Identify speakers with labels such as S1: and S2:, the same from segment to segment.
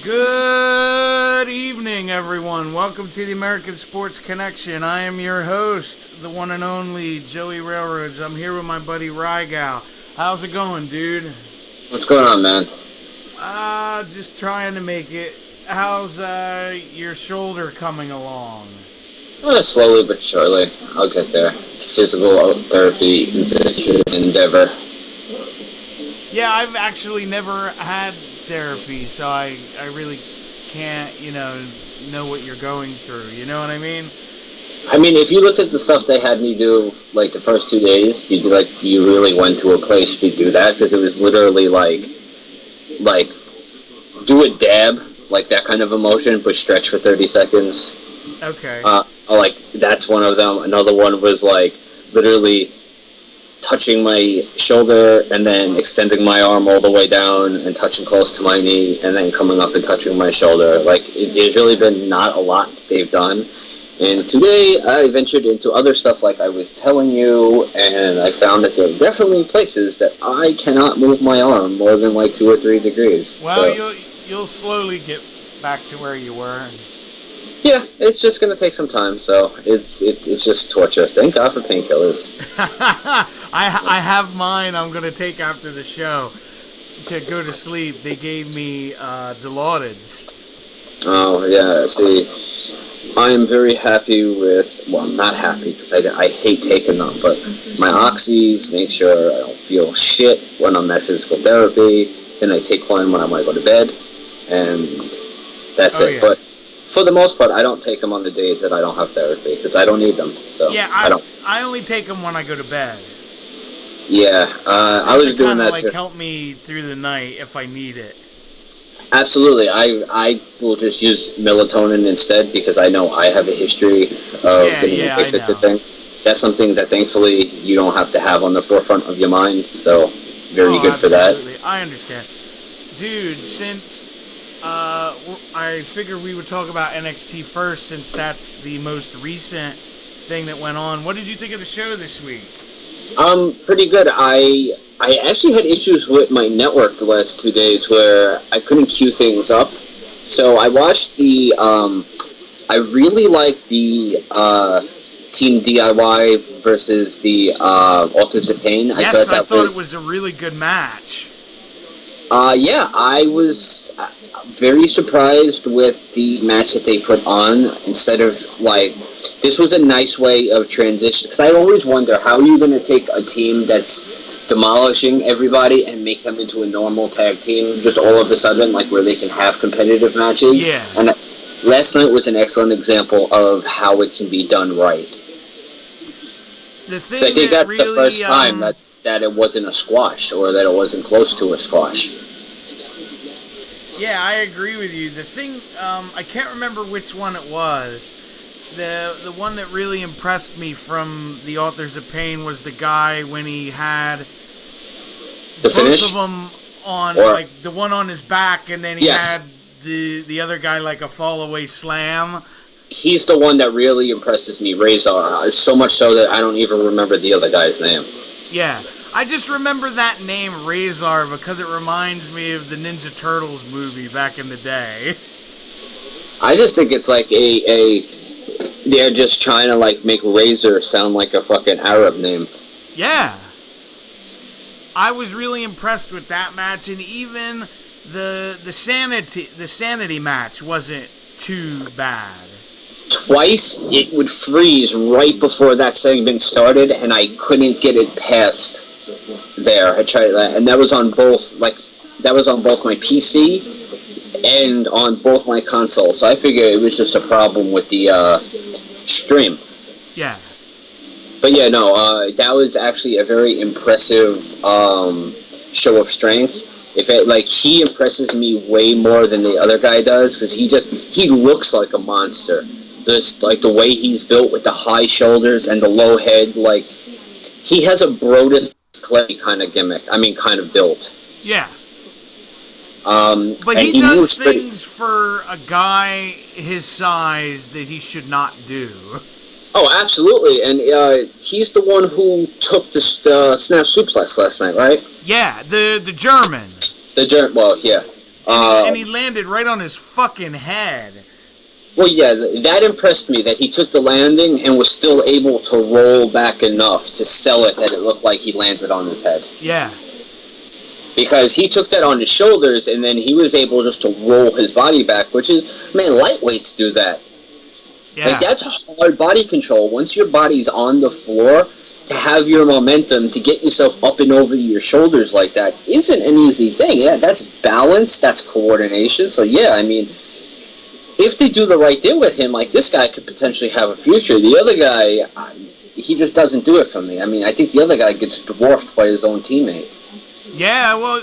S1: Good evening, everyone. Welcome to the American Sports Connection. I am your host, the one and only Joey Railroads. I'm here with my buddy Rygal. How's it going, dude?
S2: What's going on, man?
S1: Just trying to make it. How's your shoulder coming along?
S2: Slowly but surely. I'll get there. Physical therapy endeavor.
S1: Yeah, I've actually never had therapy, so I really can't, know what you're going through. You know what I mean?
S2: I mean, if you look at the stuff they had me do, like, the first 2 days, you'd be like, you really went to a place to do that, because it was literally like, do a dab, like that kind of emotion, but stretch for 30 seconds.
S1: Okay.
S2: Like, that's one of them. Another one was, like, literally touching my shoulder and then extending my arm all the way down and touching close to my knee and then coming up and touching my shoulder. Like, there's really been not a lot that they've done. And today I ventured into other stuff like I was telling you, and I found that there are definitely places that I cannot move my arm more than like 2 or 3 degrees.
S1: Well,
S2: so,
S1: you'll slowly get back to where you were.
S2: Yeah, it's just going to take some time, so it's just torture. Thank God for painkillers.
S1: I have mine I'm going to take after the show to go to sleep. They gave me Dilaudid's.
S2: Oh, yeah, see, I am very happy with, well, I'm not happy because I hate taking them, but my oxys make sure I don't feel shit when I'm at physical therapy. Then I take one when I want to go to bed, and that's it. Yeah. But for the most part, I don't take them on the days that I don't have therapy because I don't need them. So
S1: yeah, I only take them when I go to bed.
S2: Yeah, I was doing that too.
S1: Help me through the night if I need it.
S2: Absolutely, I will just use melatonin instead because I know I have a history of getting addicted to things. That's something that thankfully you don't have to have on the forefront of your mind. So very good for that.
S1: I understand, dude. Since I figured we would talk about NXT first, since that's the most recent thing that went on. What did you think of the show this week?
S2: Pretty good. I actually had issues with my network the last 2 days where I couldn't queue things up. So I watched I really liked the Team DIY versus the Authors of Pain.
S1: Yes, I thought it was a really good match.
S2: Yeah, I was very surprised with the match that they put on instead of, like, this was a nice way of transition, because I always wonder, how are you going to take a team that's demolishing everybody and make them into a normal tag team just all of a sudden, like, where they can have competitive matches?
S1: Yeah.
S2: And last night was an excellent example of how it can be done right.
S1: So I
S2: think that's really, the first time that it wasn't a squash, or that it wasn't close to a squash.
S1: Yeah, I agree with you. The thing, I can't remember which one it was. The one that really impressed me from the Authors of Pain was the guy when he had both of them on, like, the one on his back, and then he had the other guy like a fall away slam.
S2: He's the one that really impresses me, Razor. So much so that I don't even remember the other guy's name.
S1: Yeah, I just remember that name, Razor, because it reminds me of the Ninja Turtles movie back in the day.
S2: I just think it's like they're just trying to, like, make Razor sound like a fucking Arab name.
S1: Yeah. I was really impressed with that match, and even the sanity match wasn't too bad.
S2: Twice it would freeze right before that segment started, and I couldn't get it past there. I tried that, and that was on both my PC and on both my consoles. So I figured it was just a problem with the stream.
S1: Yeah.
S2: But yeah, no, that was actually a very impressive show of strength. He impresses me way more than the other guy does, because he looks like a monster. Just, like, the way he's built with the high shoulders and the low head, like, he has a Brodus Clay kind of gimmick. I mean, kind of built.
S1: Yeah. But he does things for a guy his size that he should not do.
S2: Oh, absolutely. And he's the one who took the snap suplex last night, right?
S1: Yeah, the German.
S2: Well, yeah.
S1: And he landed right on his fucking head.
S2: Well, yeah, that impressed me, that he took the landing and was still able to roll back enough to sell it that it looked like he landed on his head.
S1: Yeah.
S2: Because he took that on his shoulders, and then he was able just to roll his body back, which is, man, lightweights do that.
S1: Yeah.
S2: Like, that's hard body control. Once your body's on the floor, to have your momentum, to get yourself up and over your shoulders like that isn't an easy thing. Yeah, that's balance, that's coordination. So, yeah, I mean, if they do the right thing with him, like, this guy could potentially have a future. The other guy, he just doesn't do it for me. I mean, I think the other guy gets dwarfed by his own teammate.
S1: Yeah, well,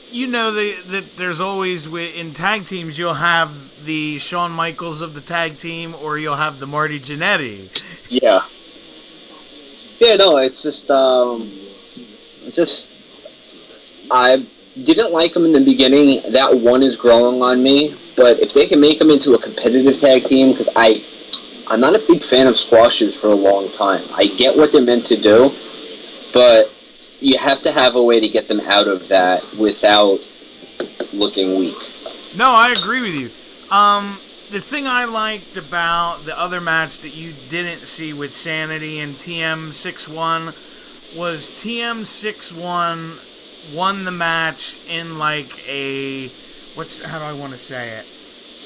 S1: you know that there's always, in tag teams, you'll have the Shawn Michaels of the tag team, or you'll have the Marty Jannetty.
S2: Yeah. Yeah, no, it's just, I didn't like him in the beginning. That one is growing on me. But if they can make him into a competitive tag team, because I'm not a big fan of squashes for a long time. I get what they're meant to do, but you have to have a way to get them out of that without looking weak.
S1: No, I agree with you. The thing I liked about the other match that you didn't see with Sanity and TM61 was TM61 won the match in like a... how do I want to say it?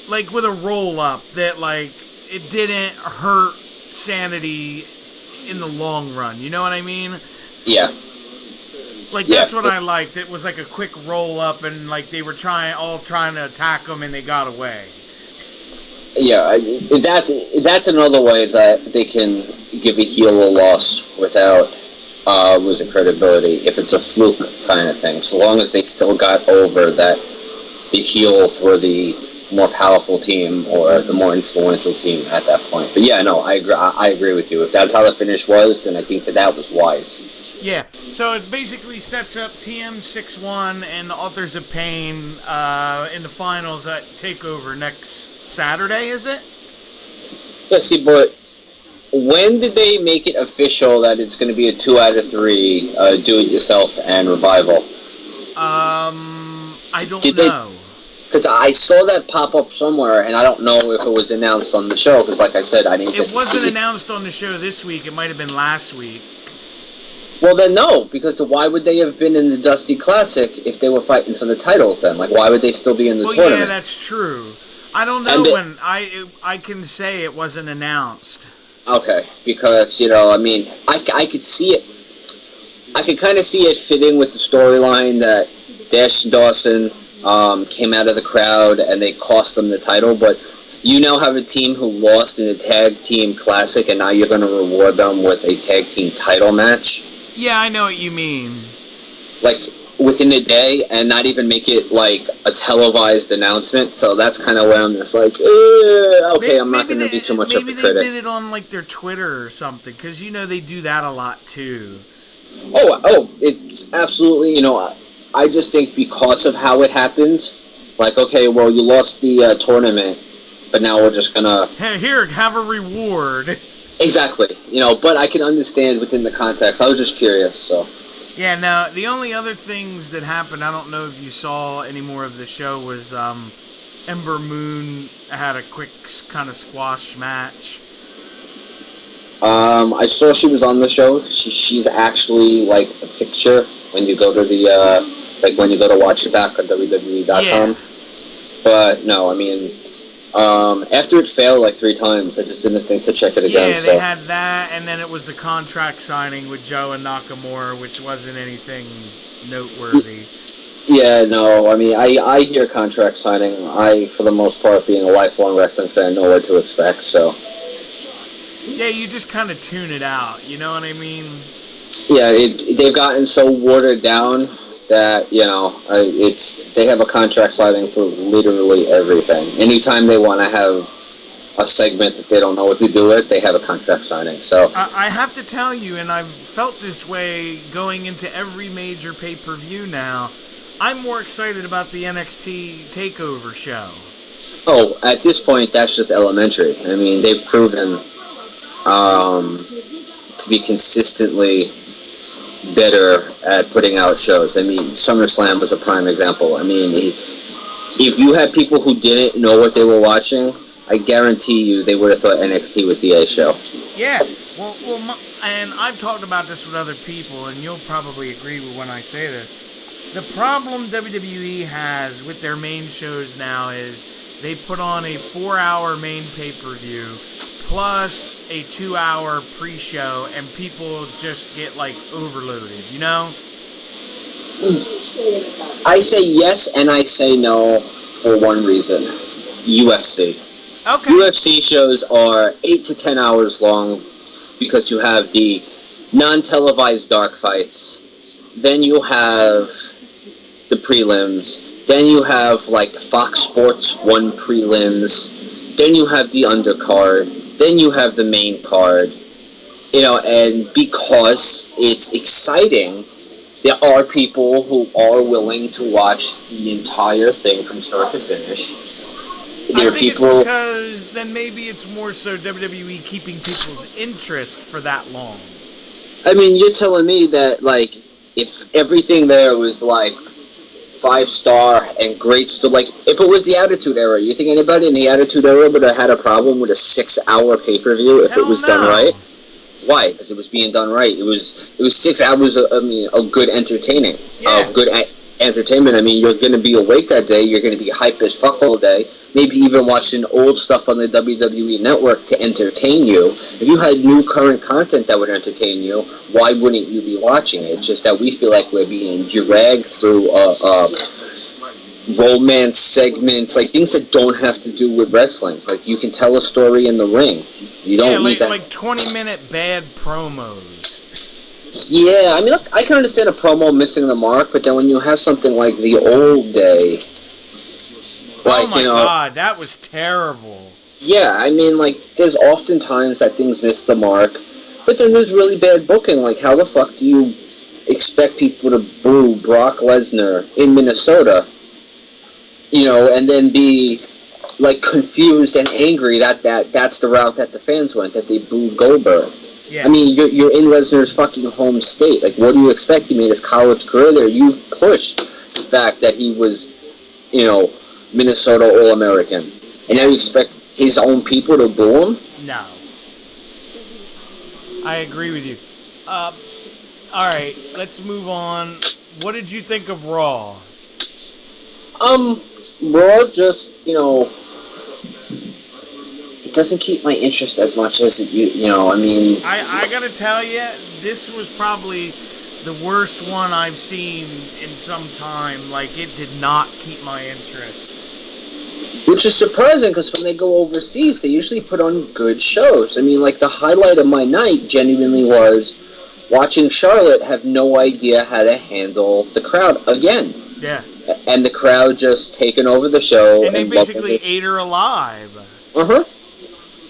S1: Like with a roll-up that, like, it didn't hurt Sanity in the long run. You know what I mean?
S2: Yeah.
S1: Like, that's what I liked. It was like a quick roll-up, and, like, they were trying to attack him, and they got away.
S2: Yeah, that's another way that they can give a heel a loss without losing credibility, if it's a fluke kind of thing. So long as they still got over that the heels were the more powerful team or the more influential team at that point. But yeah, no, I agree with you. If that's how the finish was, then I think that was wise.
S1: Yeah, so it basically sets up TM61 and the Authors of Pain in the finals at TakeOver next Saturday, is it?
S2: Yeah, see, but when did they make it official that it's going to be a 2 out of 3 do-it-yourself and Revival?
S1: I don't know.
S2: Because I saw that pop up somewhere, and I don't know if it was announced on the show, because like I said, I didn't get to see it.
S1: It wasn't announced on the show this week. It might have been last week.
S2: Well, then no, because why would they have been in the Dusty Classic if they were fighting for the titles then? Like, why would they still be in the tournament?
S1: Yeah, that's true. I don't know when. I can say it wasn't announced.
S2: Okay, because, you know, I mean, I could see it. I could kind of see it fitting with the storyline that Dash and Dawson came out of the crowd and they cost them the title, but you now have a team who lost in a tag team classic, and now you're going to reward them with a tag team title match.
S1: Yeah, I know what you mean.
S2: Like, within a day, and not even make it, like, a televised announcement, so that's kind of where I'm just like, okay, I'm not going to be too much of a critic.
S1: Maybe they did it on, like, their Twitter or something, because, you know, they do that a lot, too.
S2: Oh, it's absolutely, you know, I just think because of how it happened, like, okay, well, you lost the tournament, but now we're just gonna...
S1: Hey, here, have a reward.
S2: Exactly. You know, but I can understand within the context. I was just curious, so...
S1: Yeah, now, the only other things that happened, I don't know if you saw any more of the show, was Ember Moon had a quick kind of squash match.
S2: I saw she was on the show. She's actually, like, the picture when you go to the... like when you go to watch it back on WWE.com. Yeah. But no, I mean, after it failed like 3 times, I just didn't think to check it again.
S1: Yeah, they had that, and then it was the contract signing with Joe and Nakamura, which wasn't anything noteworthy.
S2: Yeah, no, I mean, I hear contract signing. I, for the most part, being a lifelong wrestling fan, know what to expect, so...
S1: Yeah, you just kind of tune it out, you know what I mean?
S2: Yeah, they've gotten so watered down that, you know, they have a contract signing for literally everything. Anytime they want to have a segment that they don't know what to do with, they have a contract signing. So
S1: I have to tell you, and I've felt this way going into every major pay-per-view now, I'm more excited about the NXT TakeOver show.
S2: Oh, at this point, that's just elementary. I mean, they've proven to be consistently better at putting out shows. I mean, SummerSlam was a prime example. I mean, if you had people who didn't know what they were watching, I guarantee you they would have thought NXT was the A show.
S1: Yeah, and I've talked about this with other people, and you'll probably agree with when I say this. The problem WWE has with their main shows now is they put on a 4-hour main pay-per-view plus a 2-hour pre-show, and people just get, like, overloaded, you know?
S2: I say yes and I say no for one reason. UFC.
S1: Okay.
S2: UFC shows are 8 to 10 hours long because you have the non-televised dark fights. Then you have the prelims. Then you have, like, Fox Sports 1 prelims. Then you have the undercard. Then you have the main card. You know, and because it's exciting, there are people who are willing to watch the entire thing from start to finish. There
S1: I
S2: are
S1: think
S2: people.
S1: it's because then maybe it's more so WWE keeping people's interest for that long.
S2: I mean, you're telling me that, like, if everything there was, like, 5-star and great stuff, like, if it was the Attitude Era, you think anybody in the Attitude Era would have had a problem with a 6-hour pay-per-view if it was done right? Why? Because it was being done right. It was 6 hours of good entertaining, of good entertainment. I mean, you're going to be awake that day. You're going to be hype as fuck all day. Maybe even watching old stuff on the WWE Network to entertain you. If you had new current content that would entertain you, why wouldn't you be watching it? It's just that we feel like we're being dragged through romance segments, like things that don't have to do with wrestling. Like, you can tell a story in the ring. You don't need to...
S1: like 20-minute bad promos.
S2: Yeah, I mean, look, I can understand a promo missing the mark, but then when you have something like the old day, like,
S1: oh my God, that was terrible.
S2: Yeah, I mean, like, there's often times that things miss the mark, but then there's really bad booking. Like, how the fuck do you expect people to boo Brock Lesnar in Minnesota, you know, and then be, like, confused and angry that's the route that the fans went, that they booed Goldberg? Yeah. I mean, you're in Lesnar's fucking home state. Like, what do you expect? He made his college career there. You've pushed the fact that he was, you know, Minnesota All-American. And now you expect his own people to boo him?
S1: No. I agree with you. Alright, let's move on. What did you think of Raw?
S2: Raw just, you know... doesn't keep my interest as much as it, you know, I mean...
S1: I gotta tell you, this was probably the worst one I've seen in some time. Like, it did not keep my interest.
S2: Which is surprising, because when they go overseas, they usually put on good shows. I mean, like, the highlight of my night genuinely was watching Charlotte have no idea how to handle the crowd again.
S1: Yeah.
S2: And the crowd just taking over the show.
S1: And they basically ate her alive.
S2: Uh-huh.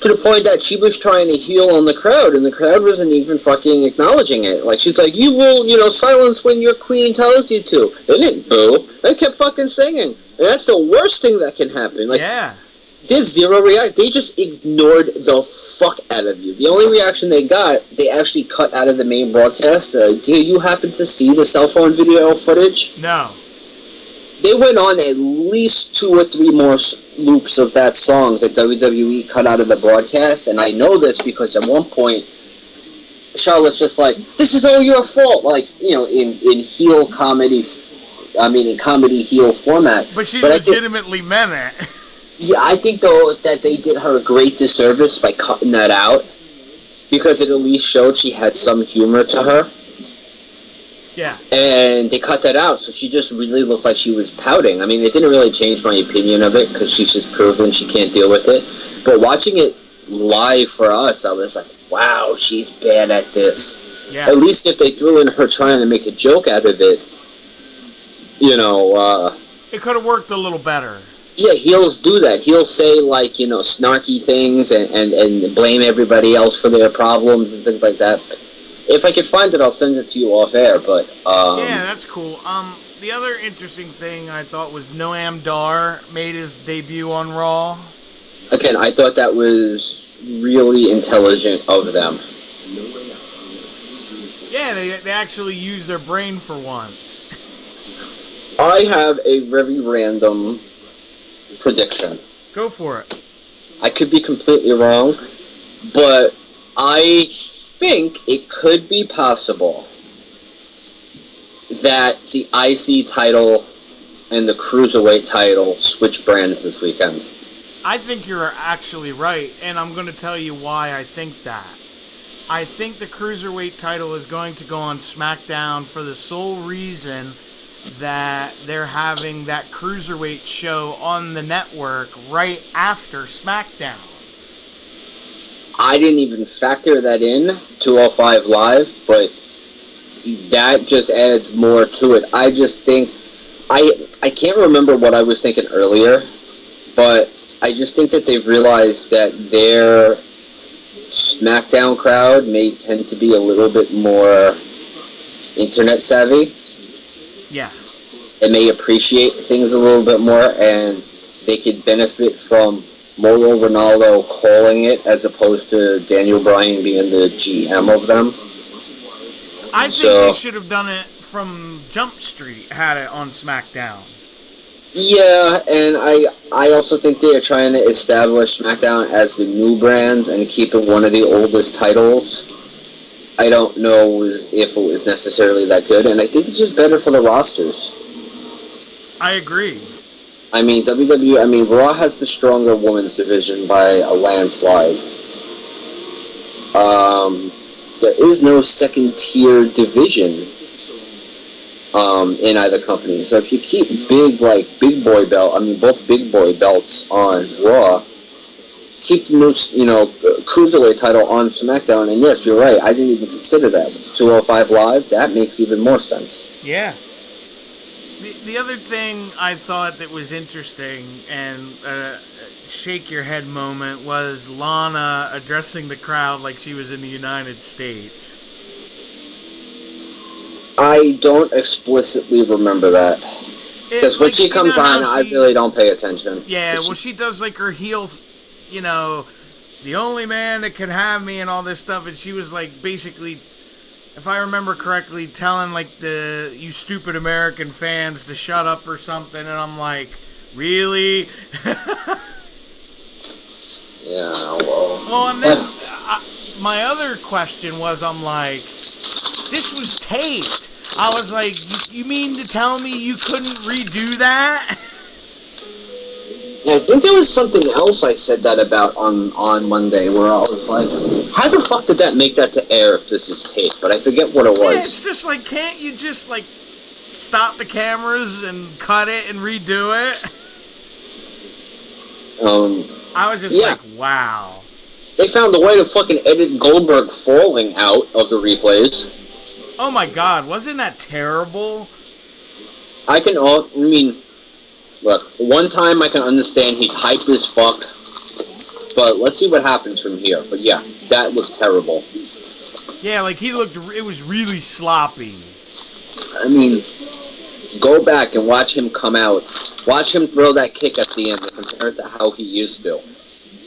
S2: To the point that she was trying to heal on the crowd, and the crowd wasn't even fucking acknowledging it. Like, she's like, you will, you know, silence when your queen tells you to. They didn't boo. They kept fucking singing. And that's the worst thing that can happen. Like,
S1: yeah.
S2: There's zero reaction. They just ignored the fuck out of you. The only reaction they got, they actually cut out of the main broadcast. Do you happen to see the cell phone video footage?
S1: No.
S2: They went on at least 2 or 3 more loops of that song that WWE cut out of the broadcast, and I know this because at one point, Charlotte's just like, this is all your fault, like, you know, in heel comedy, I mean, in comedy heel format.
S1: But she legitimately meant it.
S2: Yeah, I think, though, that they did her a great disservice by cutting that out, because it at least showed she had some humor to her.
S1: Yeah.
S2: And they cut that out, so she just really looked like she was pouting. I mean, it didn't really change my opinion of it, because she's just proven she can't deal with it. But watching it live for us, I was like, wow, she's bad at this. Yeah. At least if they threw in her trying to make a joke out of it, you know,
S1: it could have worked a little better.
S2: Yeah, heels do that. Heels say, like, you know, snarky things and blame everybody else for their problems and things like that. If I could find it, I'll send it to you off air, but...
S1: yeah, that's cool. The other interesting thing I thought was Noam Dar made his debut on Raw.
S2: Again, I thought that was really intelligent of them.
S1: Yeah, they actually used their brain for once.
S2: I have a very random prediction.
S1: Go for it.
S2: I could be completely wrong, but I think it could be possible that the IC title and the Cruiserweight title switch brands this weekend.
S1: I think you're actually right, and I'm going to tell you why I think that. I think the Cruiserweight title is going to go on SmackDown for the sole reason that they're having that Cruiserweight show on the network right after SmackDown.
S2: I didn't even factor that in, 205 Live, but that just adds more to it. I just think, I can't remember what I was thinking earlier, but I just think that they've realized that their SmackDown crowd may tend to be a little bit more internet savvy.
S1: Yeah.
S2: And may appreciate things a little bit more, and they could benefit from Molo Ronaldo calling it as opposed to Daniel Bryan being the GM of them.
S1: I think they should have done it from Jump Street, had it on SmackDown.
S2: Yeah, and I also think they are trying to establish SmackDown as the new brand and keep it one of the oldest titles. I don't know if it was necessarily that good, and I think it's just better for the rosters.
S1: I agree.
S2: I mean, Raw has the stronger women's division by a landslide. There is no second-tier division in either company. So if you keep both big boy belts on Raw, keep the new, Cruiserweight title on SmackDown, and yes, you're right, I didn't even consider that. With 205 Live, that makes even more sense.
S1: Yeah. The other thing I thought that was interesting and shake your head moment was Lana addressing the crowd like she was in the United States.
S2: I don't explicitly remember that. Because when she comes on, I really don't pay attention.
S1: Yeah, well, she does like her heel, the only man that can have me and all this stuff, and she was like basically, if I remember correctly, telling like you stupid American fans to shut up or something, and I'm like, really?
S2: Yeah, well.
S1: Well, and then my other question was, I'm like, this was taped. I was like, you mean to tell me you couldn't redo that?
S2: Yeah, I think there was something else I said that about on Monday, where I was like, how the fuck did that make that to air if this is taped? But I forget what it was.
S1: Yeah, it's just like, can't you just like stop the cameras and cut it and redo it? I was just like, wow.
S2: They found a way to fucking edit Goldberg falling out of the replays.
S1: Oh my god, wasn't that terrible?
S2: Look, one time I can understand he's hyped as fuck, but let's see what happens from here. But yeah, that was terrible.
S1: Yeah, like it was really sloppy.
S2: I mean, go back and watch him come out. Watch him throw that kick at the end and compare it to how he used to.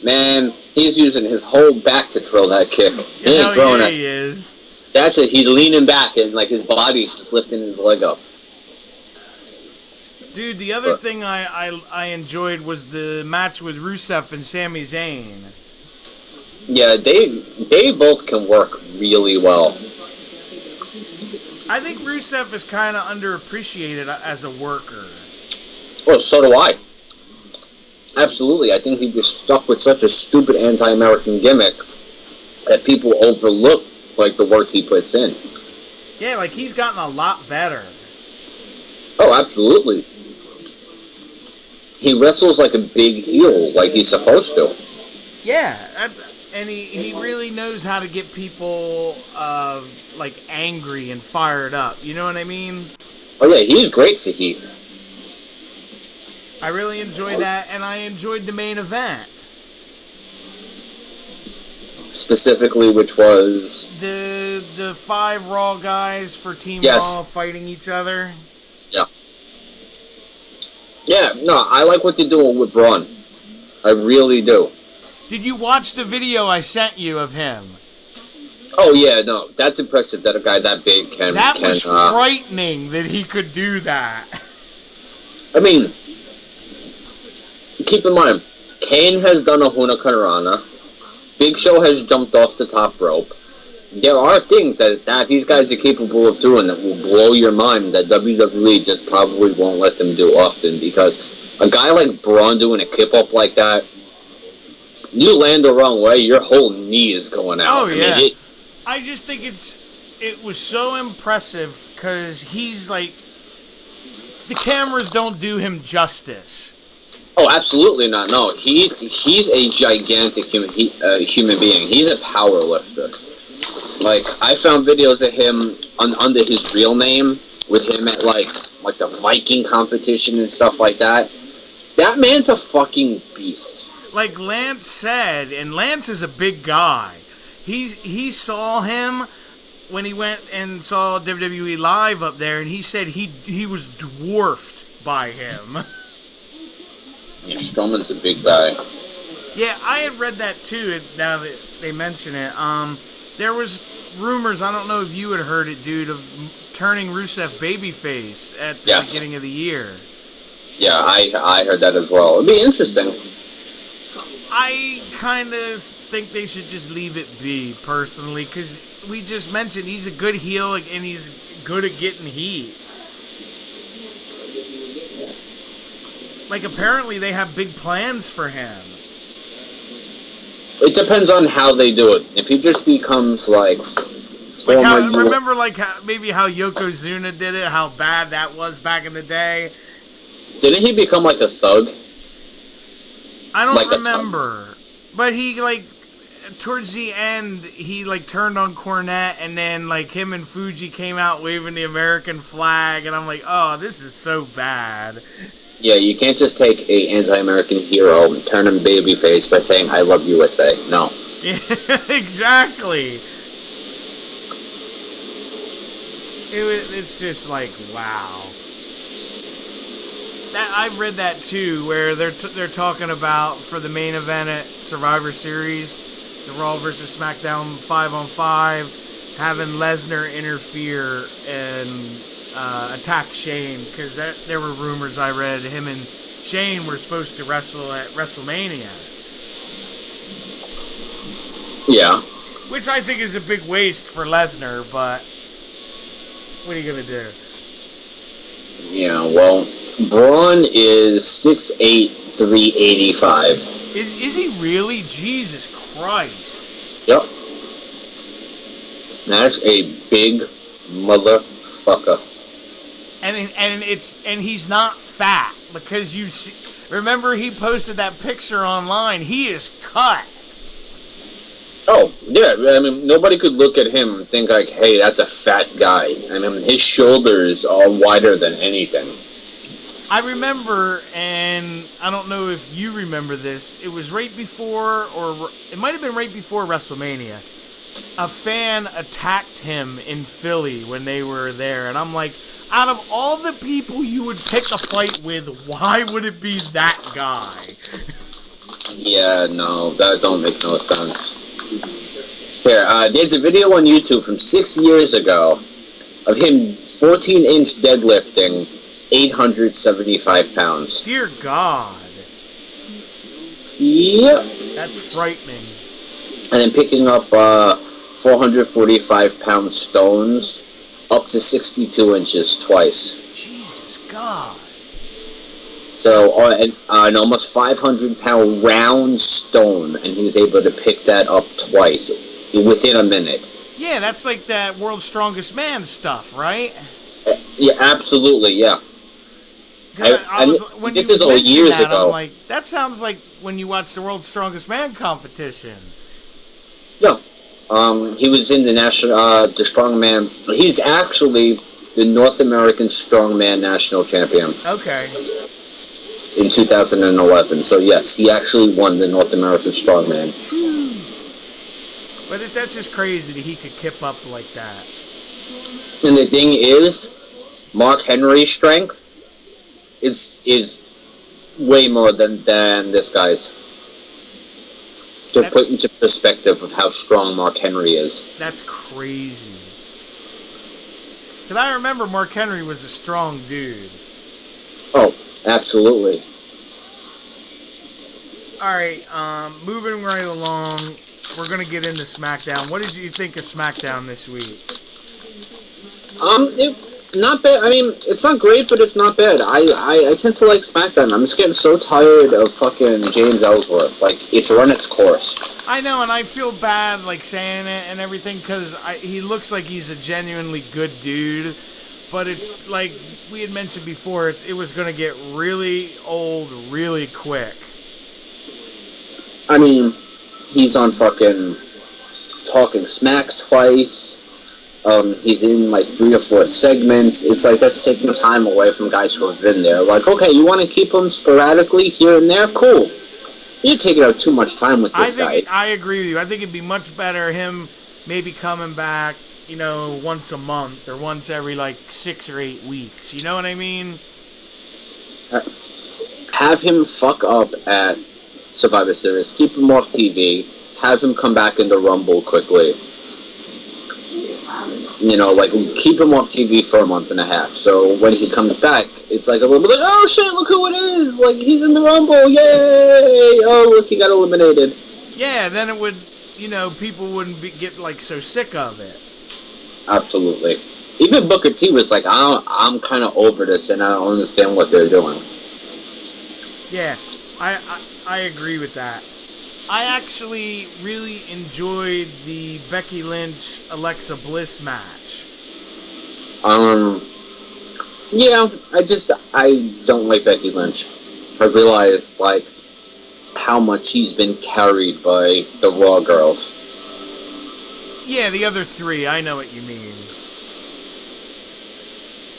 S2: Man, he's using his whole back to throw that kick. He ain't throwing it.
S1: He is.
S2: That's it. He's leaning back and like his body's just lifting his leg up.
S1: Dude, the other thing I enjoyed was the match with Rusev and Sami Zayn.
S2: Yeah, they both can work really well.
S1: I think Rusev is kind of underappreciated as a worker.
S2: Well, so do I. Absolutely. I think he was stuck with such a stupid anti-American gimmick that people overlook like the work he puts in.
S1: Yeah, like he's gotten a lot better.
S2: Oh, absolutely. He wrestles like a big heel, like he's supposed to.
S1: Yeah, and he really knows how to get people like angry and fired up. You know what I mean?
S2: Oh yeah, he's great for heat.
S1: I really enjoyed that, and I enjoyed the main event. Specifically,
S2: which was
S1: the 5 Raw guys for Team Raw fighting each other.
S2: Yeah. Yeah, no, I like what they're doing with Braun. I really do.
S1: Did you watch the video I sent you of him?
S2: Oh yeah, no, that's impressive that a guy that big can.
S1: That was frightening that he could do that.
S2: I mean, keep in mind, Kane has done a Hurricanrana. Big Show has jumped off the top rope. There are things that these guys are capable of doing that will blow your mind that WWE just probably won't let them do often, because a guy like Braun doing a kip-up like that, you land the wrong way, your whole knee is going out.
S1: Oh, yeah. I just think it was so impressive because he's like, the cameras don't do him justice.
S2: Oh, absolutely not. No, he's a gigantic human being. He's a power lifter. Like, I found videos of him under his real name with him at like the Viking competition and stuff like that. That man's a fucking beast.
S1: Like Lance said, and Lance is a big guy. He saw him when he went and saw WWE Live up there, and he said he was dwarfed by him.
S2: Yeah, Strowman's a big guy.
S1: Yeah, I had read that too. Now that they mention it, there was rumors. I don't know if you had heard it, dude, of turning Rusev babyface at the beginning of the year.
S2: Yeah, I heard that as well. It'd be interesting.
S1: I kind of think they should just leave it be, personally, because we just mentioned he's a good heel and he's good at getting heat. Like, apparently they have big plans for him.
S2: It depends on how they do it. If he just becomes like
S1: remember maybe how Yokozuna did it, how bad that was back in the day?
S2: Didn't he become like a thug?
S1: I don't remember. But he, like, towards the end, he, like, turned on Cornette, and then, like, him and Fuji came out waving the American flag, and I'm like, oh, this is so bad.
S2: Yeah, you can't just take a anti-American hero and turn him babyface by saying, I love USA. No.
S1: Yeah, exactly. It's just like, wow. I've read that too, where they're talking about for the main event at Survivor Series, the Raw vs. SmackDown 5-on-5, having Lesnar interfere and attack Shane, because there were rumors I read him and Shane were supposed to wrestle at WrestleMania.
S2: Yeah.
S1: Which I think is a big waste for Lesnar, but what are you gonna do?
S2: Yeah, well, Braun is 6'8", 385.
S1: Is he really? Jesus Christ.
S2: Yep. That's a big motherfucker.
S1: And he's not fat, because you see, remember he posted that picture online. He is cut.
S2: Oh, yeah. I mean, nobody could look at him and think like, hey, that's a fat guy. I mean, his shoulders are wider than anything.
S1: I remember, and I don't know if you remember this, it was right before, or it might have been right before WrestleMania. A fan attacked him in Philly when they were there, and I'm like, out of all the people you would pick a fight with, why would it be that guy?
S2: Yeah, no, that don't make no sense. Here, there's a video on YouTube from 6 years ago of him 14-inch deadlifting 875 pounds.
S1: Dear God.
S2: Yep.
S1: That's frightening.
S2: And then picking up 445-pound stones up to 62 inches twice.
S1: Jesus God.
S2: So, an almost 500-pound round stone, and he was able to pick that up twice within a minute.
S1: Yeah, that's like that World's Strongest Man stuff, right?
S2: Yeah, absolutely, yeah. This is all years ago.
S1: I'm like, that sounds like when you watch the World's Strongest Man competition.
S2: Yeah. He was in the the strongman. He's actually the North American Strongman National Champion.
S1: Okay.
S2: In 2011. So yes, he actually won the North American Strongman.
S1: But that's just crazy that he could kip up like that.
S2: And the thing is, Mark Henry's strength is way more than this guy's. To put into perspective of how strong Mark Henry is.
S1: That's crazy. Because I remember Mark Henry was a strong dude.
S2: Oh, absolutely.
S1: All right, moving right along, we're gonna get into SmackDown. What did you think of SmackDown this week?
S2: Not bad. I mean, it's not great, but it's not bad. I tend to like SmackDown. I'm just getting so tired of fucking James Ellsworth. Like, it's run its course.
S1: I know, and I feel bad, like, saying it and everything, because he looks like he's a genuinely good dude, but it's, like we had mentioned before, it was going to get really old really quick.
S2: I mean, he's on fucking Talking Smack twice. He's in like 3 or 4 segments. It's like that's taking time away from guys who have been there. Like, okay, you want to keep him sporadically here and there? Cool. You're taking out too much time with this guy.
S1: I agree with you. I think it'd be much better him maybe coming back, once a month or once every like 6 or 8 weeks. You know what I mean?
S2: Have him fuck up at Survivor Series. Keep him off TV. Have him come back into Rumble quickly. Like, keep him off TV for a month and a half. So when he comes back, it's like a little bit like, oh shit, look who it is! Like, he's in the Rumble, yay! Oh, look, he got eliminated.
S1: Yeah, then it would, people wouldn't get, like, so sick of it.
S2: Absolutely. Even Booker T was like, I'm kind of over this, and I don't understand what they're doing.
S1: Yeah, I agree with that. I actually really enjoyed the Becky Lynch Alexa Bliss match.
S2: Yeah, I don't like Becky Lynch. I realized, like, how much he's been carried by the Raw girls.
S1: Yeah, the other 3, I know what you mean.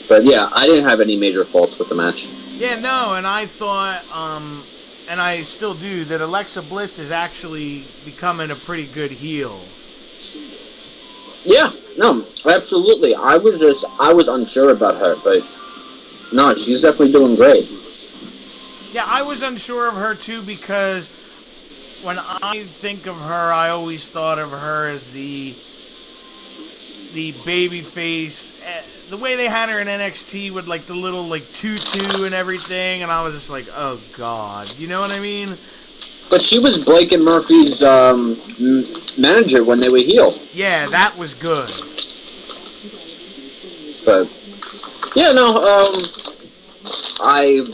S2: But yeah, I didn't have any major faults with the match.
S1: Yeah, no, and I thought, and I still do, that Alexa Bliss is actually becoming a pretty good heel.
S2: Yeah, no, absolutely. I was unsure about her, but no, she's definitely doing great.
S1: Yeah, I was unsure of her too, because when I think of her, I always thought of her as the baby face. The way they had her in NXT with like the little like tutu and everything, and I was just like, oh god, you know what I mean?
S2: But she was Blake and Murphy's manager when they were heel.
S1: Yeah, that was good.
S2: But yeah, no, I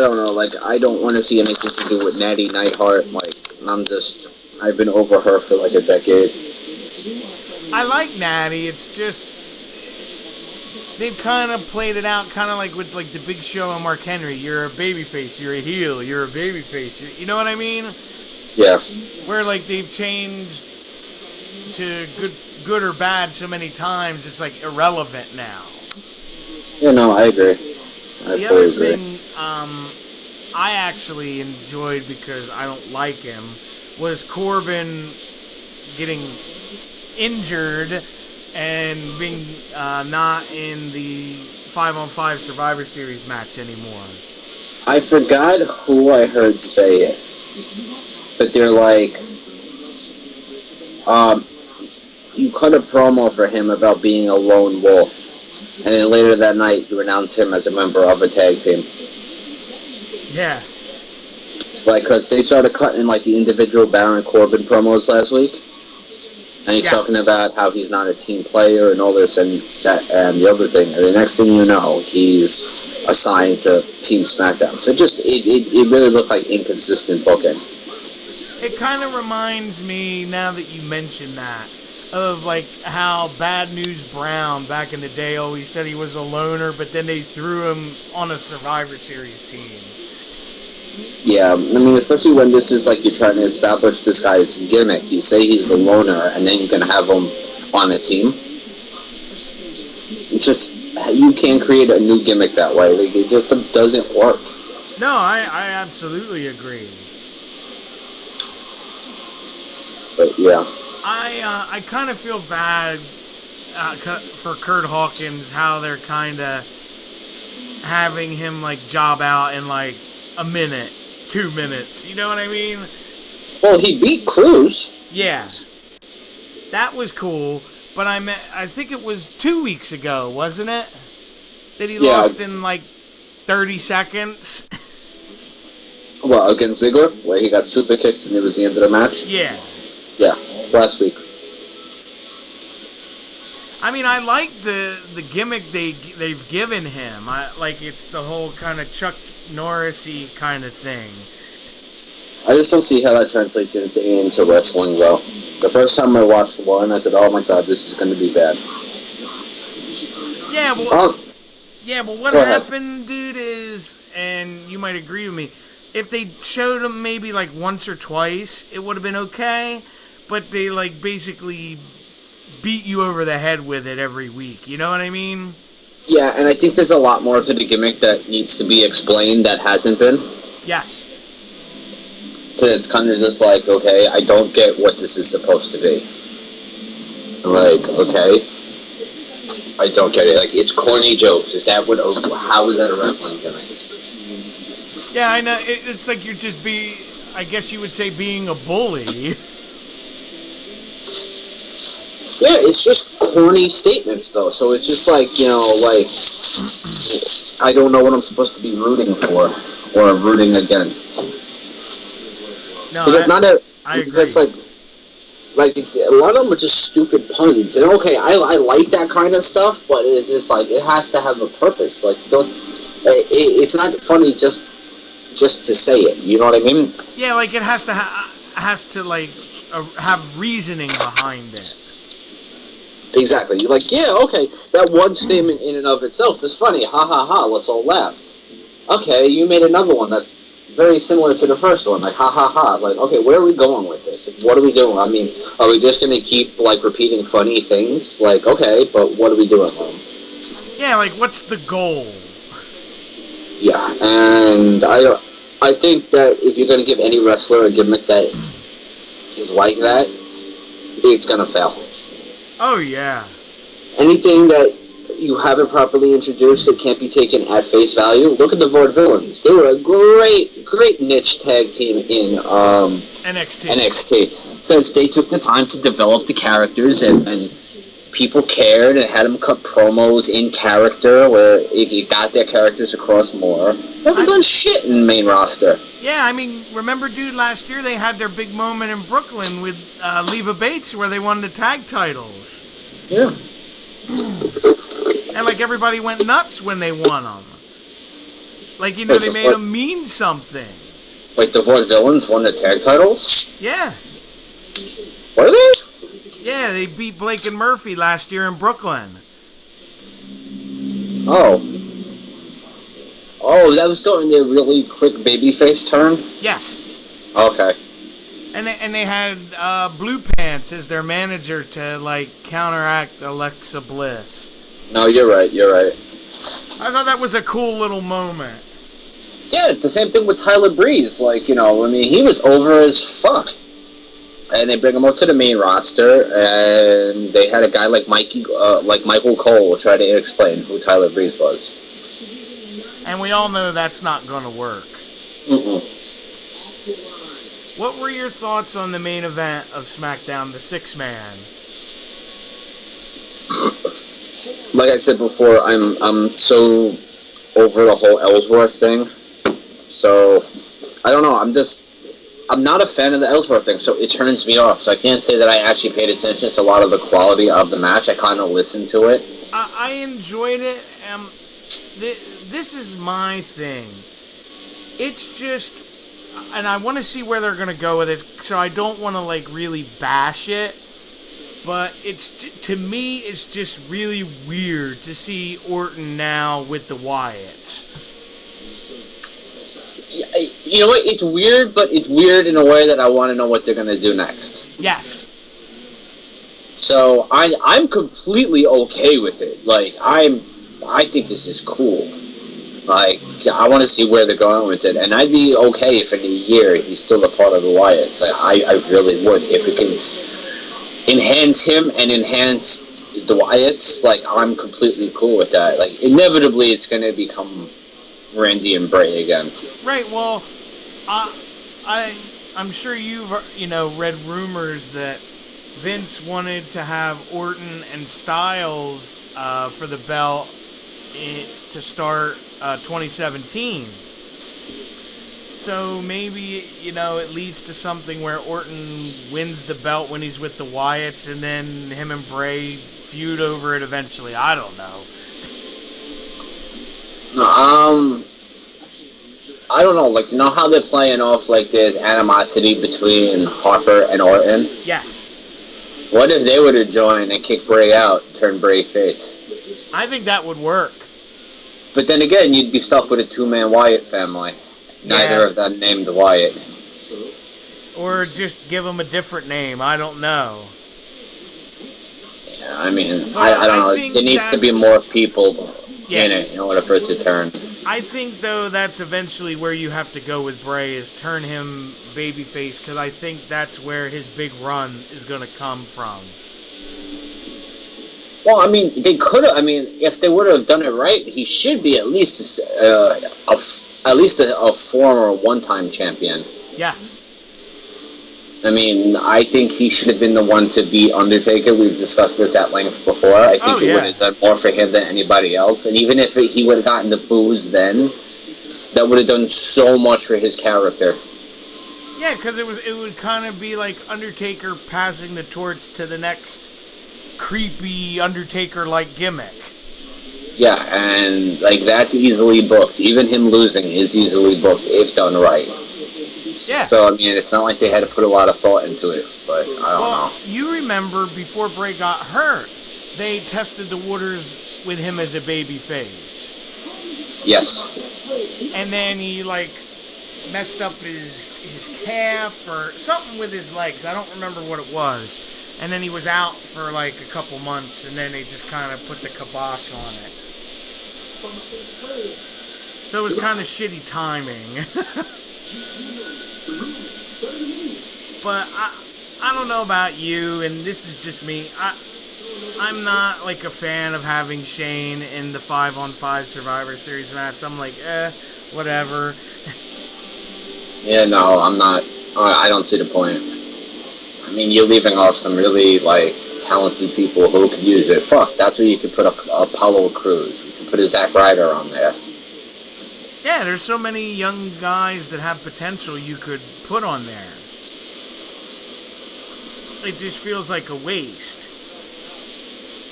S2: don't know, like, I don't want to see anything to do with Natty Neidhart. Like, I've been over her for like a decade.
S1: I like Natty. It's just they've kind of played it out, kind of like with like the Big Show and Mark Henry. You're a babyface. You're a heel. You're a babyface. You know what I mean?
S2: Yeah.
S1: Where like they've changed to good or bad so many times, it's like irrelevant now.
S2: Yeah, no, I agree.
S1: The other thing I actually enjoyed, because I don't like him, was Corbin getting injured and being not in the 5-on-5 Survivor Series match anymore.
S2: I forgot who I heard say it, but they're like, you cut a promo for him about being a lone wolf, and then later that night you announce him as a member of a tag team.
S1: Yeah.
S2: Like, because they started cutting like the individual Baron Corbin promos last week. And he's talking about how he's not a team player and all this and that and the other thing. And the next thing you know, he's assigned to Team SmackDown. So it really looked like inconsistent booking.
S1: It kind of reminds me, now that you mention that, of like how Bad News Brown back in the day always said he was a loner, but then they threw him on a Survivor Series team.
S2: Yeah, I mean, especially when this is like you're trying to establish this guy's gimmick. You say he's the loner, and then you can have him on a team. It's just, you can't create a new gimmick that way. Like, it just doesn't work.
S1: No, I absolutely agree.
S2: But yeah.
S1: I kind of feel bad for Kurt Hawkins, how they're kind of having him like job out in like a minute, 2 minutes. You know what I mean?
S2: Well, he beat Cruz.
S1: Yeah, that was cool. But I think it was 2 weeks ago, wasn't it? That he lost in like 30 seconds.
S2: Well, against Ziggler, where he got super kicked and it was the end of the match?
S1: Yeah.
S2: Yeah, last week.
S1: I mean, I like the gimmick they've given him. Like it's the whole kind of Chuck Norris-y kind of thing.
S2: I just don't see how that translates into wrestling, though. The first time I watched one, I said, "Oh my god, this is going to be bad."
S1: Yeah, well, what happened, dude, is, and you might agree with me, if they showed him maybe like once or twice, it would have been okay. But they like basically beat you over the head with it every week. You know what I mean?
S2: Yeah, and I think there's a lot more to the gimmick that needs to be explained that hasn't been.
S1: Yes.
S2: Because it's kind of just like, okay, I don't get what this is supposed to be. Like, okay, I don't get it. Like, it's corny jokes. Is that what? How is that a wrestling gimmick?
S1: Yeah, I know. It's like you're just I guess you would say being a bully.
S2: Yeah, it's just corny statements, though. So it's just like, I don't know what I'm supposed to be rooting for or rooting against.
S1: No,
S2: because
S1: I agree.
S2: Because like a lot of them are just stupid puns. And okay, I like that kind of stuff, but it's just like it has to have a purpose. Like it's not funny just to say it. You know what I mean?
S1: Yeah, like it has to have reasoning behind it.
S2: Exactly. You're like, yeah, okay, that one statement in and of itself is funny. Ha ha ha, let's all laugh. Okay, you made another one that's very similar to the first one. Like, ha ha ha. Like, okay, where are we going with this? What are we doing? I mean, are we just going to keep, like, repeating funny things? Like, okay, but what are we doing?
S1: Yeah, like, what's the goal?
S2: Yeah, and I think that if you're going to give any wrestler a gimmick that is like that, it's going to fail.
S1: Oh, yeah.
S2: Anything that you haven't properly introduced that can't be taken at face value, look at the Vaudevillains. They were a great niche tag team in NXT. Because they took the time to develop the characters and people cared and had them cut promos in character where it got their characters across more. They haven't done shit in the main roster.
S1: Yeah, I mean, remember, dude, last year they had their big moment in Brooklyn with Leva Bates where they won the tag titles.
S2: Yeah.
S1: And, like, everybody went nuts when they won them. Like, you know, they made them mean something.
S2: Like the Vaudevillains won the tag titles?
S1: Yeah.
S2: Were they?
S1: Yeah, they beat Blake and Murphy last year in Brooklyn.
S2: Oh, that was still in their really quick babyface turn?
S1: Yes.
S2: Okay.
S1: And they had Blue Pants as their manager to, like, counteract Alexa Bliss.
S2: No, you're right.
S1: I thought that was a cool little moment.
S2: Yeah, it's the same thing with Tyler Breeze. Like, you know, I mean, he was over as fuck. And they bring him up to the main roster, and they had a guy like Michael Cole try to explain who Tyler Breeze was.
S1: And we all know that's not going to work.
S2: Mm-mm.
S1: What were your thoughts on the main event of SmackDown, the 6-man?
S2: Like I said before, I'm so over the whole Ellsworth thing. So, I don't know, I'm not a fan of the Ellsworth thing, so it turns me off. So I can't say that I actually paid attention to a lot of the quality of the match. I kind of listened to it.
S1: I enjoyed it. This is my thing. It's just, and I want to see where they're going to go with it, so I don't want to, like, really bash it. But to me, it's just really weird to see Orton now with the Wyatts.
S2: You know what? It's weird, but it's weird in a way that I want to know what they're going to do next.
S1: Yes.
S2: So I'm completely okay with it. Like, I think this is cool. Like, I want to see where they're going with it. And I'd be okay if in a year he's still a part of the Wyatts. I really would. If it can enhance him and enhance the Wyatts, like, I'm completely cool with that. Like, inevitably it's going to become Randy and Bray again.
S1: Right, well, I'm sure you've, read rumors that Vince wanted to have Orton and Styles for the belt to start 2017. So maybe, it leads to something where Orton wins the belt when he's with the Wyatts, and then him and Bray feud over it eventually. I don't know.
S2: I don't know. Like, how they're playing off like there's animosity between Harper and Orton?
S1: Yes.
S2: What if they would have joined and kicked Bray out, turned Bray face?
S1: I think that would work.
S2: But then again, you'd be stuck with a two-man Wyatt family. Neither of them named Wyatt.
S1: Or just give them a different name. I don't know.
S2: Yeah, I mean, I don't know. There needs to be more people in it in order for it to turn.
S1: I think, though, that's eventually where you have to go with Bray, is turn him babyface, because I think that's where his big run is going to come from.
S2: Well, I mean, they could have. I mean, if they would have done it right, he should be at least a former one-time champion.
S1: Yes.
S2: I mean, I think he should have been the one to beat Undertaker. We've discussed this at length before. I think it would have done more for him than anybody else. And even if he would have gotten the booze then, that would have done so much for his character.
S1: Yeah, because it would kind of be like Undertaker passing the torch to the next creepy Undertaker-like gimmick.
S2: Yeah, and like that's easily booked. Even him losing is easily booked if done right.
S1: Yeah.
S2: So I mean, it's not like they had to put a lot of thought into it, but I don't know.
S1: You remember before Bray got hurt, they tested the waters with him as a baby face.
S2: Yes.
S1: And then he messed up his calf or something with his legs. I don't remember what it was. And then he was out for a couple months, and then they just kind of put the kibosh on it. So it was kind of shitty timing. But I don't know about you, and this is just me. I'm not a fan of having Shane in the 5-on-5 Survivor Series match. I'm whatever.
S2: Yeah, no, I'm not. I don't see the point. I mean, you're leaving off some really, talented people who could use it. Fuck, that's where you could put Apollo Crews. You could put a Zack Ryder on there.
S1: Yeah, there's so many young guys that have potential you could put on there. It just feels like a waste.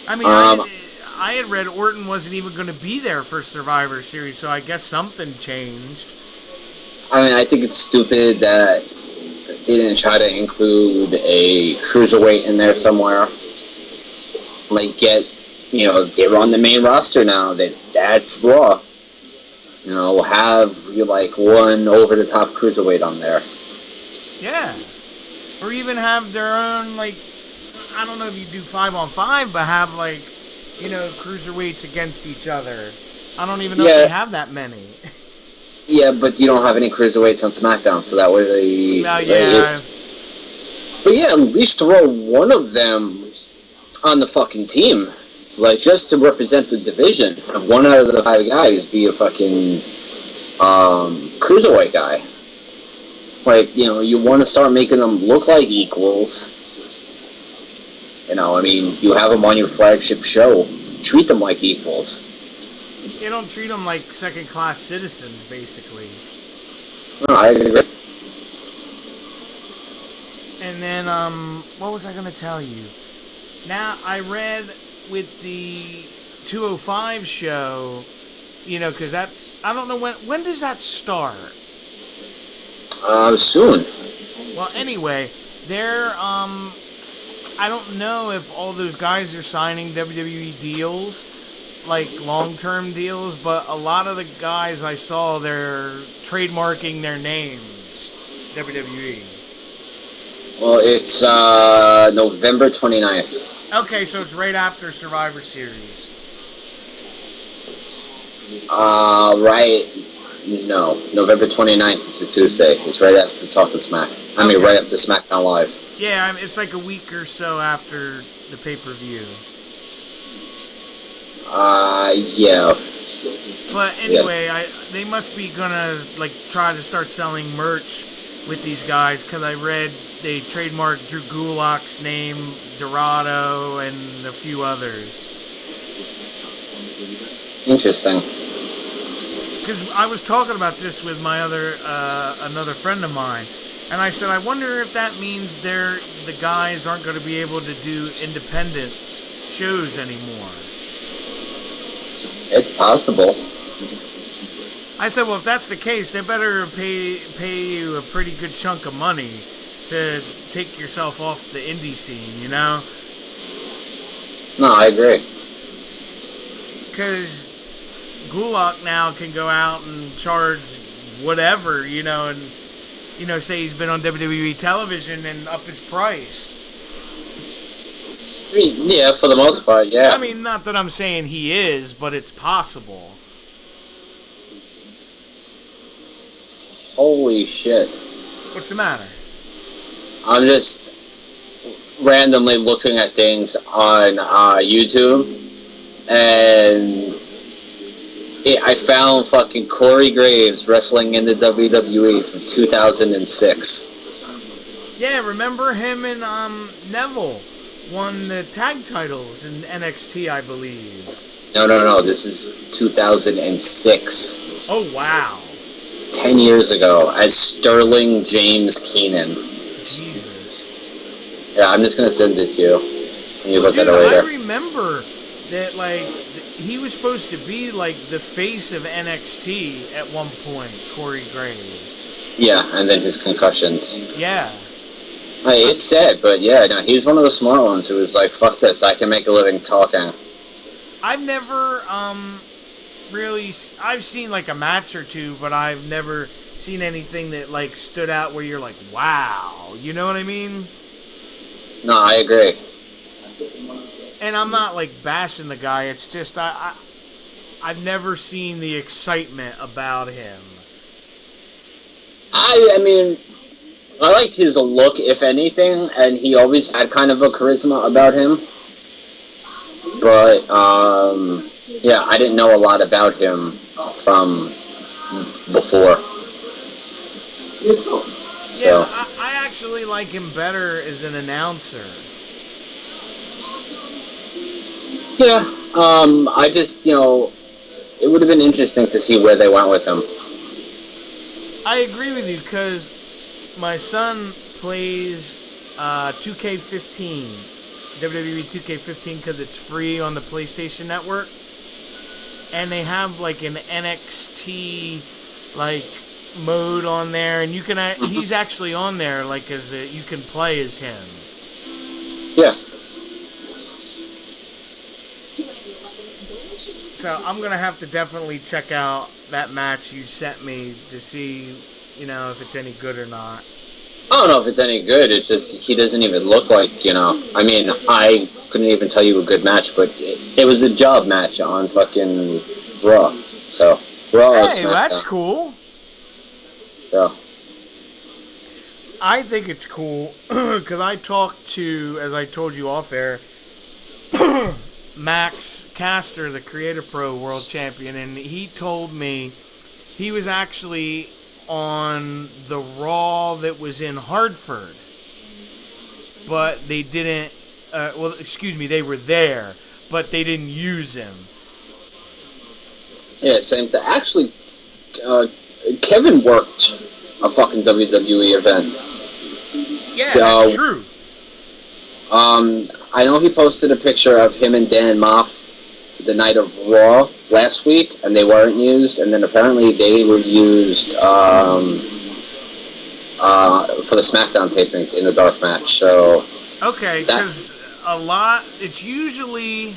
S1: I mean, I had read Orton wasn't even going to be there for Survivor Series, so I guess something changed.
S2: I mean, I think it's stupid that they didn't try to include a cruiserweight in there somewhere. They're on the main roster now. That's Raw. Have one over-the-top cruiserweight on there.
S1: Yeah. Or even have their own, I don't know if you do 5-on-5, but have, cruiserweights against each other. I don't even know if they have that many.
S2: Yeah, but you don't have any cruiserweights on SmackDown, so that would But yeah, at least throw one of them on the fucking team. Just to represent the division. Have one out of the 5 guys be a fucking cruiserweight guy. You want to start making them look like equals. You have them on your flagship show. Treat them like equals.
S1: You don't treat them like second-class citizens, basically.
S2: No, I agree.
S1: And then, what was I going to tell you? Now, I read with the 205 show, because that's, I don't know, when does that start?
S2: Soon.
S1: Well, anyway, I don't know if all those guys are signing WWE deals, long-term deals, but a lot of the guys I saw, they're trademarking their names, WWE.
S2: Well, it's November 29th.
S1: Okay, so it's right after Survivor Series.
S2: Right. No, November 29th is a Tuesday. It's right after Talking Smack. Right after SmackDown Live.
S1: Yeah, it's a week or so after the pay-per-view.
S2: Yeah.
S1: But anyway, they must be gonna try to start selling merch with these guys, because I read they trademarked Drew Gulak's name, Dorado, and a few others.
S2: Interesting.
S1: because I was talking about this with my another friend of mine, and I said, I wonder if that means the guys aren't going to be able to do independent shows anymore.
S2: It's possible.
S1: I said, well, if that's the case, they better pay you a pretty good chunk of money to take yourself off the indie scene, you know?
S2: No, I agree.
S1: Because Gulak now can go out and charge whatever, you know, and, you know, say he's been on WWE television and up his price.
S2: I mean, yeah, for the most part, yeah.
S1: I mean, not that I'm saying he is, but it's possible.
S2: Holy shit.
S1: What's the matter?
S2: I'm just randomly looking at things on YouTube, and I found fucking Corey Graves wrestling in the WWE from 2006.
S1: Yeah, remember him and Neville won the tag titles in NXT, I believe.
S2: No, this is 2006.
S1: Oh, wow.
S2: 10 years ago, as Sterling James Keenan.
S1: Jesus.
S2: Yeah, I'm just gonna send it to you. And you look
S1: Dude,
S2: at it later.
S1: I remember that, like, he was supposed to be, like, the face of NXT at one point, Corey Graves.
S2: Yeah, and then his concussions.
S1: Yeah.
S2: Hey, it's sad, but yeah, no, he's one of the smart ones who was like, fuck this, I can make a living talking.
S1: I've never, really, I've seen, like, a match or two, but I've never seen anything that, like, stood out where you're like, wow, you know what I mean?
S2: No, I agree.
S1: And I'm not, like, bashing the guy, it's just, I've never seen the excitement about him.
S2: I mean, I liked his look, if anything, and he always had kind of a charisma about him. But, yeah, I didn't know a lot about him from before.
S1: Yeah, I actually like him better as an announcer.
S2: Yeah, I just, you know, it would have been interesting to see where they went with him.
S1: I agree with you, because my son plays 2K15, WWE 2K15, because it's free on the PlayStation Network. And they have, like, an NXT, like, mode on there, and you can he's actually on there, like, you can play as him.
S2: Yeah.
S1: So I'm gonna have to definitely check out that match you sent me to see, you know, if it's any good or not.
S2: I don't know if it's any good, it's just he doesn't even look like, you know, I mean, I couldn't even tell you a good match, but it was a job match on fucking Raw. So, Raw.
S1: Hey, that's cool.
S2: So.
S1: I think it's cool, because I talked to, as I told you off air, Max Caster, the Creator Pro World Champion, and he told me he was actually on the Raw that was in Hartford, but they didn't, they were there, but they didn't use him.
S2: Yeah, same thing. Actually, Kevin worked a fucking WWE event.
S1: Yeah, that's true.
S2: I know he posted a picture of him and Dan Moff the night of Raw last week, and they weren't used, and then apparently they were used for the SmackDown tapings in the dark match, so...
S1: Okay, because it's usually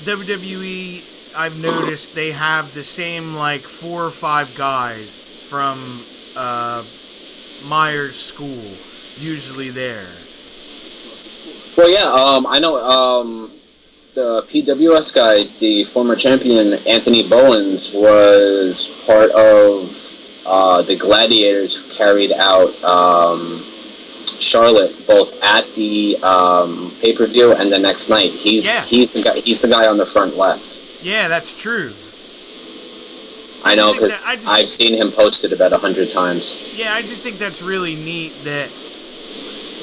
S1: WWE, I've noticed, they have the same, like, 4 or 5 guys from Myers School, usually there.
S2: Well, yeah, I know, the PWS guy, the former champion, Anthony Bowens, was part of the Gladiators who carried out Charlotte both at the pay-per-view and the next night. He's the guy on the front left.
S1: Yeah, that's true.
S2: I know, because I've seen him posted about 100 times.
S1: Yeah, I just think that's really neat that...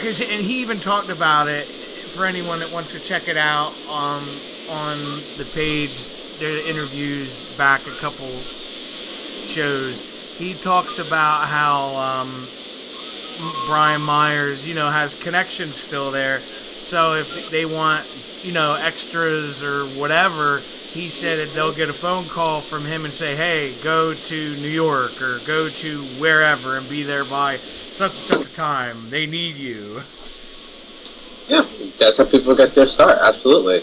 S1: and he even talked about it, for anyone that wants to check it out, on the page. There are interviews back a couple shows, he talks about how Brian Myers, has connections still there. So if they want, extras or whatever, he said that they'll get a phone call from him and say, hey, go to New York or go to wherever and be there by such and such a time. They need you.
S2: Yeah, that's how people get their start. Absolutely.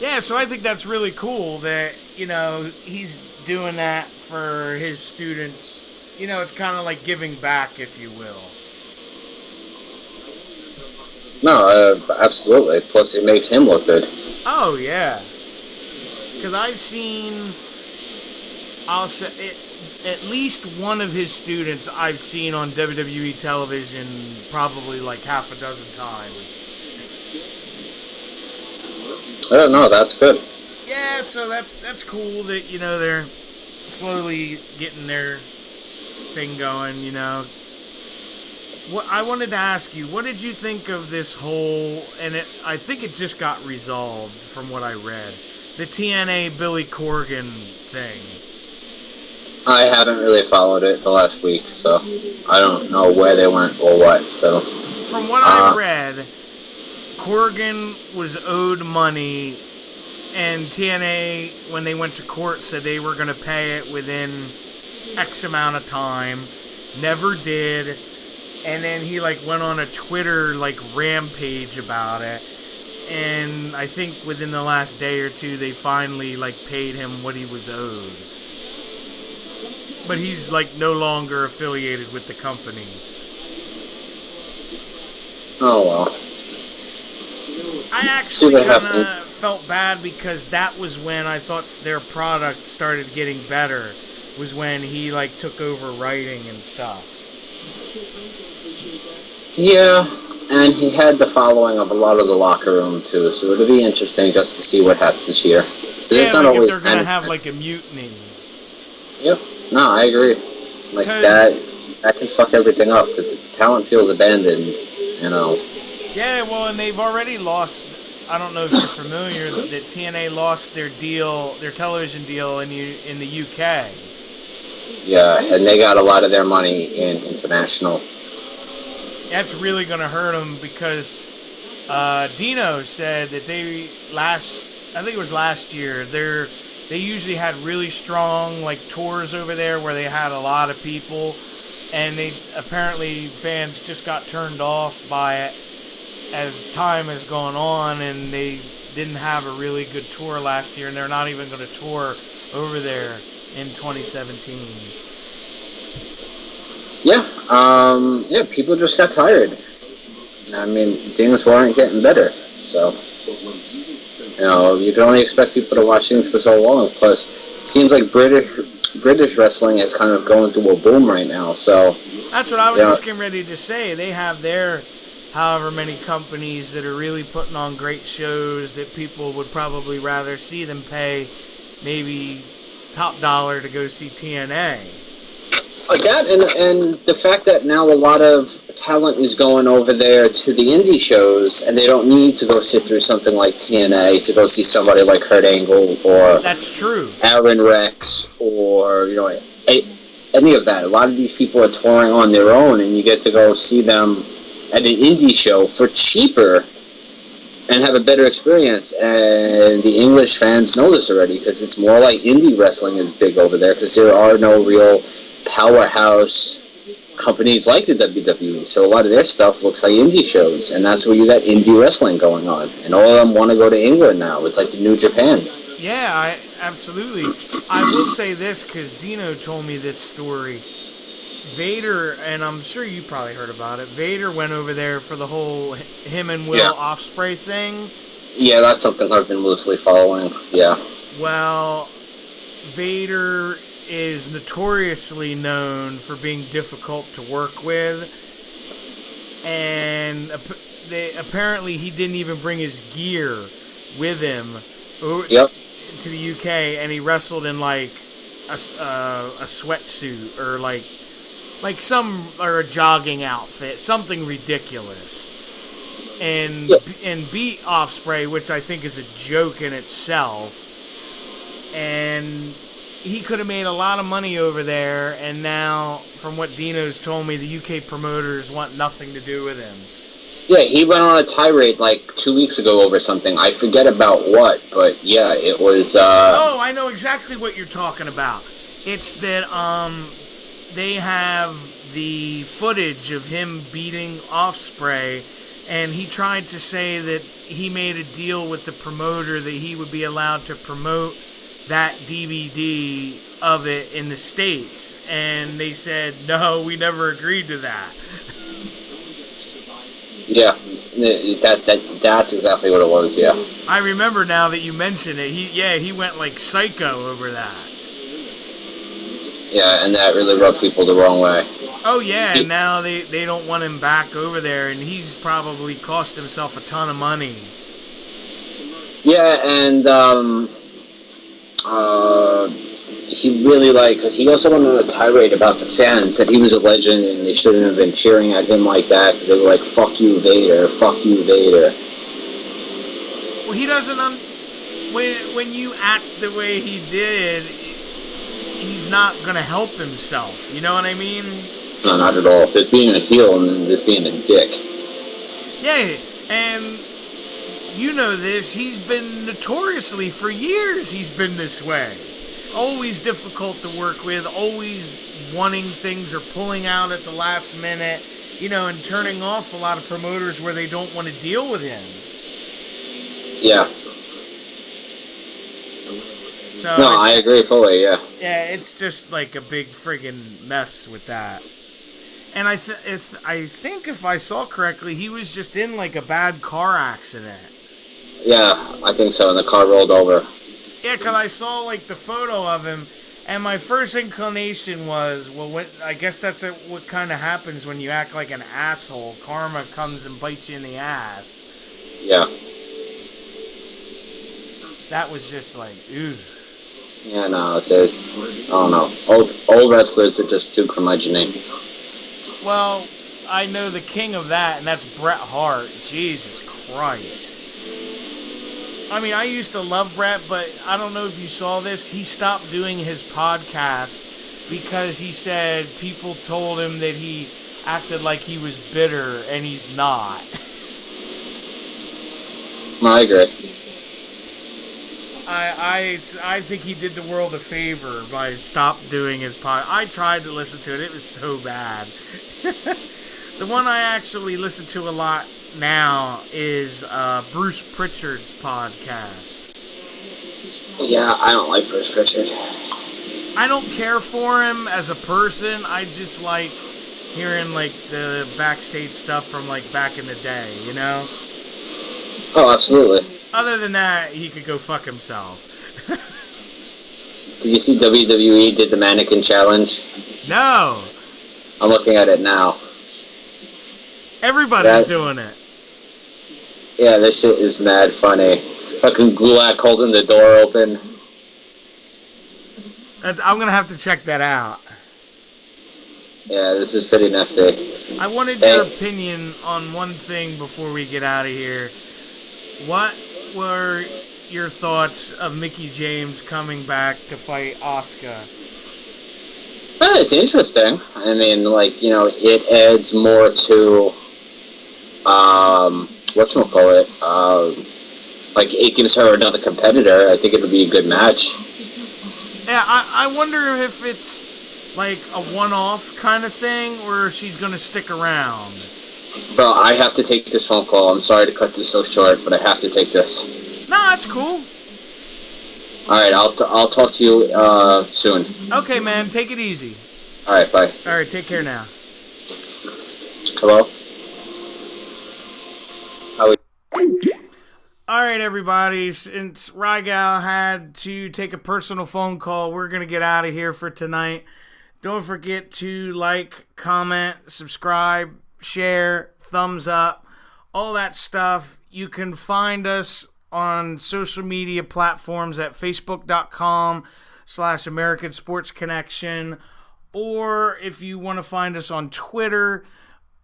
S1: Yeah, so I think that's really cool that, he's doing that for his students. It's kind of like giving back, if you will.
S2: No, absolutely. Plus, it makes him look good.
S1: Oh, yeah. Because I've seen, I'll say, at least one of his students I've seen on WWE television probably like half a dozen times.
S2: Oh, no, that's good.
S1: Yeah, so that's cool that, they're slowly getting their thing going, What I wanted to ask you, what did you think of this whole, and I think it just got resolved from what I read, the TNA Billy Corgan thing?
S2: I haven't really followed it the last week, so I don't know where they went or what, so.
S1: From what I read, Corgan was owed money, and TNA, when they went to court, said they were going to pay it within X amount of time. Never did. And then he, went on a Twitter, rampage about it. And I think within the last day or two, they finally, paid him what he was owed. But he's, no longer affiliated with the company.
S2: Oh, well.
S1: I actually kind of felt bad because that was when I thought their product started getting better. Was when he, took over writing and stuff.
S2: Yeah, and he had the following of a lot of the locker room, too, so it'll be interesting just to see what happens here.
S1: Yeah,
S2: it's not
S1: if
S2: always
S1: they're going to have, a mutiny.
S2: Yep. No, I agree. That can fuck everything up, because the talent feels abandoned,
S1: Yeah, well, and they've already lost, I don't know if you're familiar, that TNA lost their television deal in the UK.
S2: Yeah, and they got a lot of their money in international.
S1: That's really going to hurt them because Dino said that I think it was last year, they usually had really strong tours over there where they had a lot of people, and apparently fans just got turned off by it as time has gone on, and they didn't have a really good tour last year, and they're not even going to tour over there in 2017.
S2: Yeah, people just got tired. I mean, things weren't getting better, so, you can only expect people to watch things for so long. Plus, it seems like British wrestling is kind of going through a boom right now, so.
S1: That's what I was just getting ready to say. They have their however many companies that are really putting on great shows that people would probably rather see than pay maybe top dollar to go see TNA.
S2: That and the fact that now a lot of talent is going over there to the indie shows, and they don't need to go sit through something like TNA to go see somebody like Kurt Angle or
S1: that's true,
S2: Aaron Rex or any of that. A lot of these people are touring on their own, and you get to go see them at an indie show for cheaper and have a better experience. And the English fans know this already because it's more like indie wrestling is big over there because there are no real powerhouse companies like the WWE, so a lot of their stuff looks like indie shows, and that's where you got indie wrestling going on, and all of them want to go to England now. It's like the new Japan.
S1: Yeah, absolutely. I will say this because Dino told me this story. Vader, and I'm sure you probably heard about it, Vader went over there for the whole him and Will Ospreay thing.
S2: Yeah, that's something I've been loosely following, yeah.
S1: Well, Vader is notoriously known for being difficult to work with, and apparently he didn't even bring his gear with him to the UK, and he wrestled in a sweatsuit or or a jogging outfit, something ridiculous, and beat Ospreay, which I think is a joke in itself. And he could have made a lot of money over there, and now, from what Dino's told me, the UK promoters want nothing to do with him.
S2: Yeah, he went on a tirade like 2 weeks ago over something. I forget about what, but yeah, it was.
S1: Oh, I know exactly what you're talking about. It's that they have the footage of him beating Ospreay, and he tried to say that he made a deal with the promoter that he would be allowed to promote that DVD of it in the States, and they said, no, we never agreed to that.
S2: Yeah, that's exactly what it was, yeah.
S1: I remember now that you mention it. He went like psycho over that.
S2: Yeah, and that really rubbed people the wrong way.
S1: Oh, yeah, and now they don't want him back over there, and he's probably cost himself a ton of money.
S2: Yeah, and he really, because he also went on a tirade about the fans, said he was a legend and they shouldn't have been cheering at him like that. They were like, fuck you, Vader, fuck you, Vader.
S1: Well, he doesn't, when you act the way he did, he's not going to help himself, you know what I mean?
S2: No, not at all. There's being a heel and there's being a dick.
S1: Yeah, and you know this, he's been notoriously, for years, he's been this way. Always difficult to work with, always wanting things or pulling out at the last minute, and turning off a lot of promoters where they don't want to deal with him.
S2: Yeah.
S1: So
S2: no, I agree fully, yeah.
S1: Yeah, it's just like a big friggin' mess with that. And I think if I saw correctly, he was just in like a bad car accident.
S2: Yeah, I think so, and the car rolled over.
S1: Yeah, because I saw like the photo of him, and my first inclination was, well, I guess that's what kind of happens when you act like an asshole. Karma comes and bites you in the ass.
S2: Yeah.
S1: That was just like, ooh.
S2: Yeah, no, there's, I don't know. Old wrestlers are just too curmudgeon-y.
S1: Well, I know the king of that, and that's Bret Hart. Jesus Christ. I mean, I used to love Bret, but I don't know if you saw this. He stopped doing his podcast because he said people told him that he acted like he was bitter, and he's not.
S2: No, I agree.
S1: I think he did the world a favor by stop doing his podcast. I tried to listen to it. It was so bad. The one I actually listen to a lot now is Bruce Pritchard's podcast.
S2: Yeah, I don't like Bruce Pritchard.
S1: I don't care for him as a person. I just like hearing like the backstage stuff from like back in the day,
S2: Oh, absolutely.
S1: Other than that, he could go fuck himself.
S2: Did you see WWE did the mannequin challenge?
S1: No.
S2: I'm looking at it now.
S1: Everybody's doing it.
S2: Yeah, this shit is mad funny. Fucking Gulak holding the door open.
S1: I'm going to have to check that out.
S2: Yeah, this is pretty nifty.
S1: I wanted your opinion on one thing before we get out of here. What were your thoughts of Mickie James coming back to fight Asuka?
S2: Well, it's interesting. I mean, it adds more to, whatchamacallit, it gives her another competitor. I think it would be a good match.
S1: Yeah, I wonder if it's like a one-off kind of thing, or she's going to stick around.
S2: Bro, I have to take this phone call. I'm sorry to cut this so short, but I have to take this.
S1: No, that's cool.
S2: Alright, I'll talk to you soon.
S1: Okay, man. Take it easy.
S2: Alright, bye.
S1: Alright, take care now.
S2: Hello?
S1: Alright, everybody. Since Rygal had to take a personal phone call, we're going to get out of here for tonight. Don't forget to like, comment, subscribe, share, thumbs up, all that stuff. You can find us on social media platforms at facebook.com/American Sports Connection, or if you want to find us on Twitter,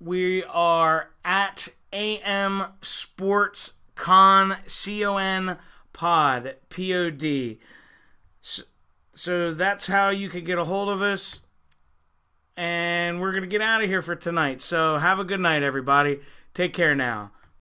S1: we are at AM Sports Con, CON Pod, POD. So that's how you could get a hold of us. And we're going to get out of here for tonight. So have a good night, everybody. Take care now.